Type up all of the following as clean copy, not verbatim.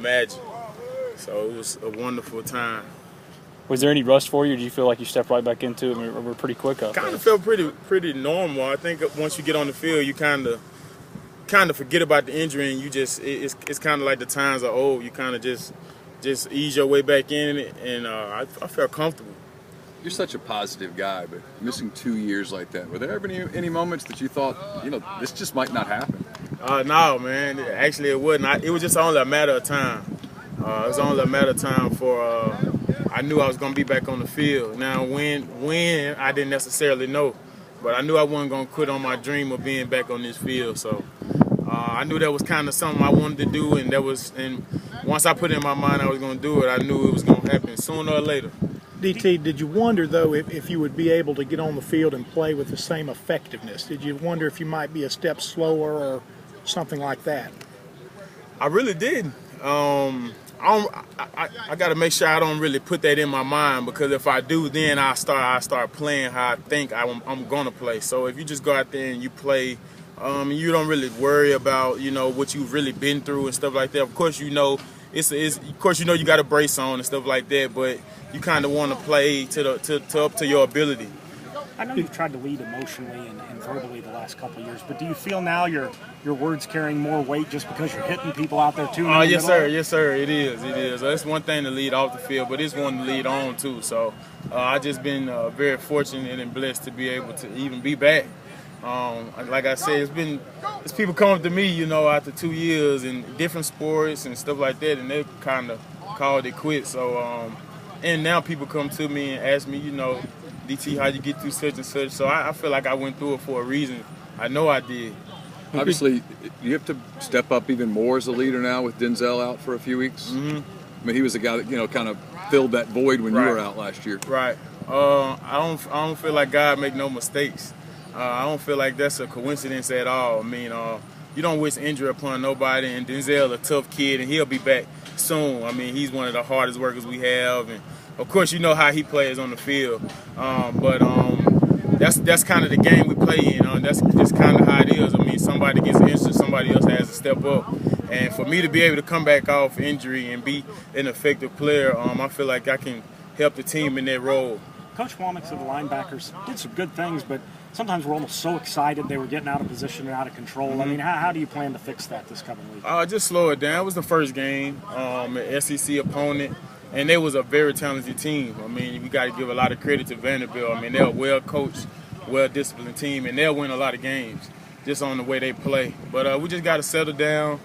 imagine. So it was a wonderful time. Was there any rust for you, or did you feel like you stepped right back into it and were pretty quick up there? Kind of felt pretty normal. I think once you get on the field, you kind of forget about the injury, and you just it's kind of like the times are old. You kind of just ease your way back in it, and I felt comfortable. You're such a positive guy, but missing 2 years like that, were there ever any moments that you thought, this just might not happen? No, man. Actually, it wasn't. It was just only a matter of time. It was only a matter of time for I knew I was going to be back on the field. Now, when I didn't necessarily know, but I knew I wasn't going to quit on my dream of being back on this field. So I knew that was kind of something I wanted to do, and once I put it in my mind I was going to do it, I knew it was going to happen sooner or later. DT, did you wonder, though, if you would be able to get on the field and play with the same effectiveness? Did you wonder if you might be a step slower or something like that? I really did. I got to make sure I don't really put that in my mind, because if I do, then I start playing how I think I'm going to play. So if you just go out there and you play, you don't really worry about what you've really been through and stuff like that. Of course, you got a brace on and stuff like that, but you kind of want to play up to your ability. I know you've tried to lead emotionally and verbally the last couple of years, but do you feel now your words carrying more weight just because you're hitting people out there too? Yes, sir. Yes, sir. It is. It's one thing to lead off the field, but it's one to lead on too. So I've just been very fortunate and blessed to be able to even be back. Like I said, it's people come up to me, after 2 years in different sports and stuff like that, and they kind of called it quits. So, and now people come to me and ask me, DT, how you get through such and such. So I feel like I went through it for a reason. I know I did. Obviously, you have to step up even more as a leader now with Denzel out for a few weeks. Mm-hmm. I mean, he was the guy that kind of filled that void when you were out last year. Right. I don't feel like God make no mistakes. I don't feel like that's a coincidence at all. I mean, you don't wish injury upon nobody, and Denzel a tough kid, and he'll be back soon. I mean, he's one of the hardest workers we have, and of course, you know how he plays on the field. But that's kind of the game we play in. That's just kind of how it is. I mean, somebody gets injured, somebody else has to step up. And for me to be able to come back off injury and be an effective player, I feel like I can help the team in that role. Coach Womack said the linebackers did some good things, but sometimes we're almost so excited they were getting out of position and out of control. Mm-hmm. I mean, how do you plan to fix that this coming week? Just slow it down. It was the first game, an SEC opponent, and they was a very talented team. I mean, we got to give a lot of credit to Vanderbilt. I mean, they're a well-coached, well-disciplined team, and they'll win a lot of games just on the way they play. But we just got to settle down,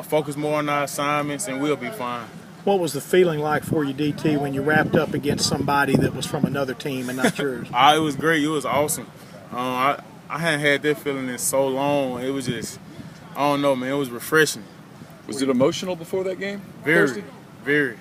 focus more on our assignments, and we'll be fine. What was the feeling like for you, DT, when you wrapped up against somebody that was from another team and not yours? It was great. It was awesome. I hadn't had that feeling in so long. It was just, I don't know, man. It was refreshing. Was it emotional before that game? Very, very,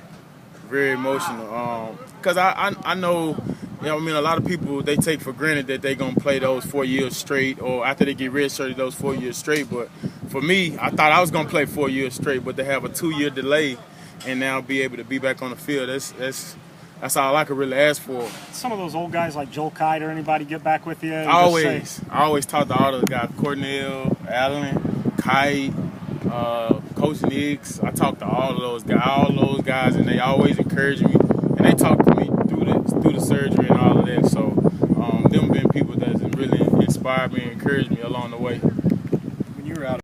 very emotional. Because I know, a lot of people, they take for granted that they're going to play those 4 years straight, or after they get redshirted those 4 years straight. But for me, I thought I was going to play 4 years straight, but to have a 2-year delay and now be able to be back on the field, that's all I could really ask for. Some of those old guys like Joel Kite or anybody get back with you? I always talk to all those guys, Cornell, Allen, Kite, Coach Nix. I talk to all those guys, and they always encourage me, and they talk to me through the surgery and all of that. So them been people that really inspired me and encouraged me along the way.